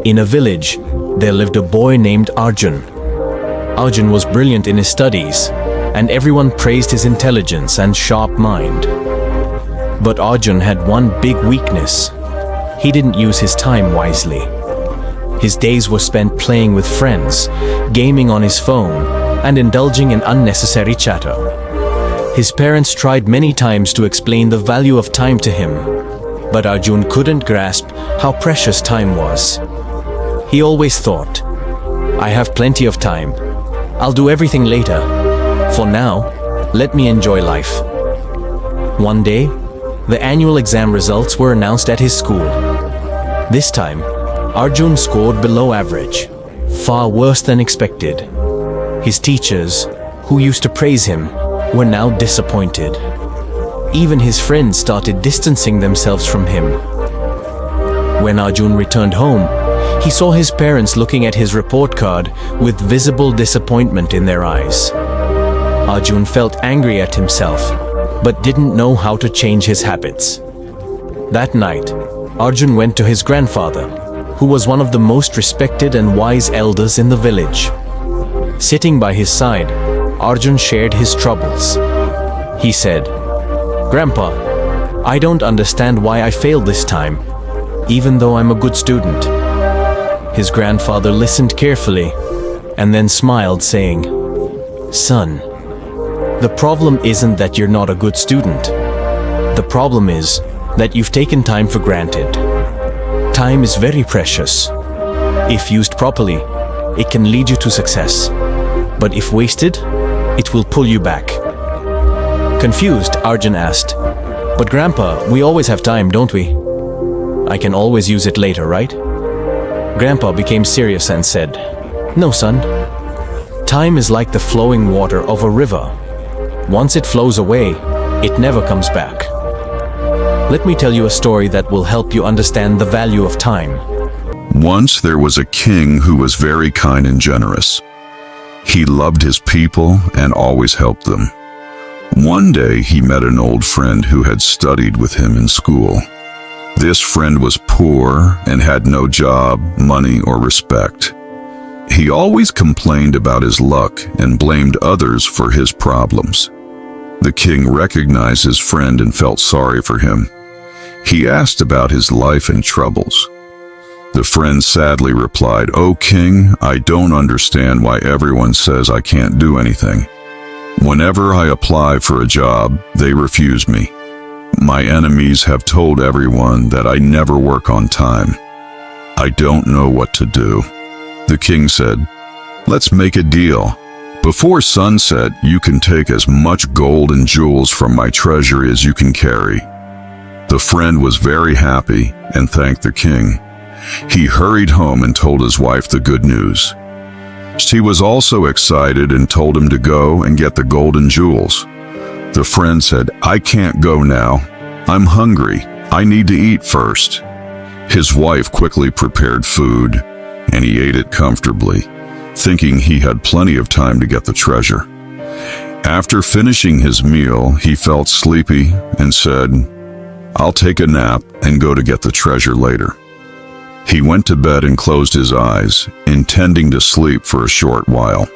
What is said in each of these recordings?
In a village, there lived a boy named Arjun. Arjun was brilliant in his studies, and everyone praised his intelligence and sharp mind. But Arjun had one big weakness. He didn't use his time wisely. His days were spent playing with friends, gaming on his phone, and indulging in unnecessary chatter. His parents tried many times to explain the value of time to him, but Arjun couldn't grasp how precious time was. He always thought, "I have plenty of time. I'll do everything later. For now, let me enjoy life." One day, the annual exam results were announced at his school. This time, Arjun scored below average, far worse than expected. His teachers, who used to praise him, were now disappointed. Even his friends started distancing themselves from him. When Arjun returned home, he saw his parents looking at his report card with visible disappointment in their eyes. Arjun felt angry at himself, but didn't know how to change his habits. That night, Arjun went to his grandfather, who was one of the most respected and wise elders in the village. Sitting by his side, Arjun shared his troubles. He said, "Grandpa, I don't understand why I failed this time, even though I'm a good student." His grandfather listened carefully and then smiled, saying, "Son, the problem isn't that you're not a good student. The problem is that you've taken time for granted. Time is very precious. If used properly, it can lead you to success. But if wasted, it will pull you back." Confused, Arjun asked, "But Grandpa, we always have time, don't we? I can always use it later, right?" Grandpa became serious and said, "No, son. Time is like the flowing water of a river. Once it flows away, it never comes back." Let me tell you a story that will help you understand the value of time. Once there was a king who was very kind and generous. He loved his people and always helped them. One day he met an old friend who had studied with him in school. This friend was poor and had no job, money, or respect. He always complained about his luck and blamed others for his problems. The king recognized his friend and felt sorry for him. He asked about his life and troubles. The friend sadly replied, "Oh, King, I don't understand why everyone says I can't do anything. Whenever I apply for a job, they refuse me. My enemies have told everyone that I never work on time. I don't know what to do." The king said, "Let's make a deal. Before sunset, you can take as much gold and jewels from my treasury as you can carry." The friend was very happy and thanked the king. He hurried home and told his wife the good news. She was also excited and told him to go and get the gold and jewels. The friend said, "I can't go now. I'm hungry. I need to eat first." His wife quickly prepared food, and he ate it comfortably, thinking he had plenty of time to get the treasure. After finishing his meal, he felt sleepy and said, "I'll take a nap and go to get the treasure later." He went to bed and closed his eyes, intending to sleep for a short while.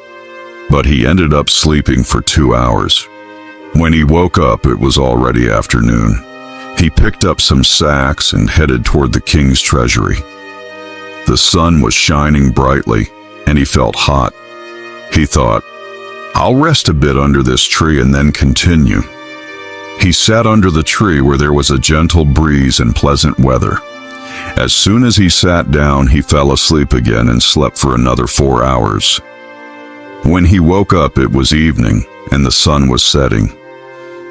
But he ended up sleeping for 2 hours. When he woke up, it was already afternoon. He picked up some sacks and headed toward the king's treasury. The sun was shining brightly, and he felt hot. He thought, "I'll rest a bit under this tree and then continue." He sat under the tree where there was a gentle breeze and pleasant weather. As soon as he sat down, he fell asleep again and slept for another 4 hours. When he woke up, it was evening, and the sun was setting.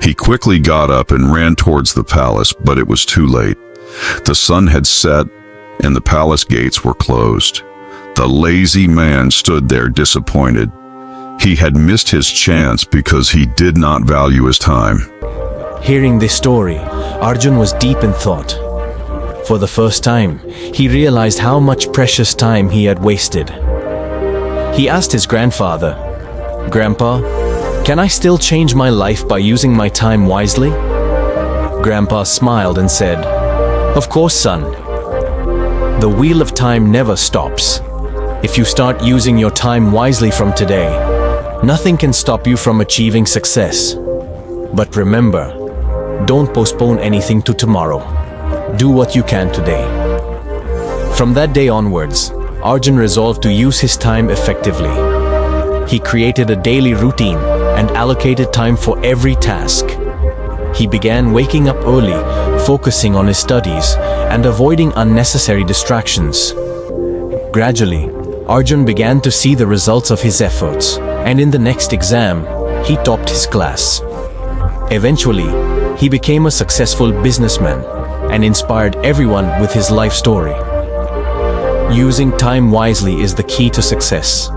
He quickly got up and ran towards the palace, but it was too late. The sun had set, and the palace gates were closed. The lazy man stood there disappointed. He had missed his chance because he did not value his time. Hearing this story, Arjun was deep in thought. For the first time, he realized how much precious time he had wasted. He asked his grandfather, "Grandpa, can I still change my life by using my time wisely?" Grandpa smiled and said, "Of course, son. The wheel of time never stops. If you start using your time wisely from today, nothing can stop you from achieving success. But remember, don't postpone anything to tomorrow. Do what you can today. From that day onwards, Arjun resolved to use his time effectively. He created a daily routine and allocated time for every task. He began waking up early, focusing on his studies, and avoiding unnecessary distractions. Gradually, Arjun began to see the results of his efforts, and in the next exam, he topped his class. Eventually, he became a successful businessman and inspired everyone with his life story. Using time wisely is the key to success.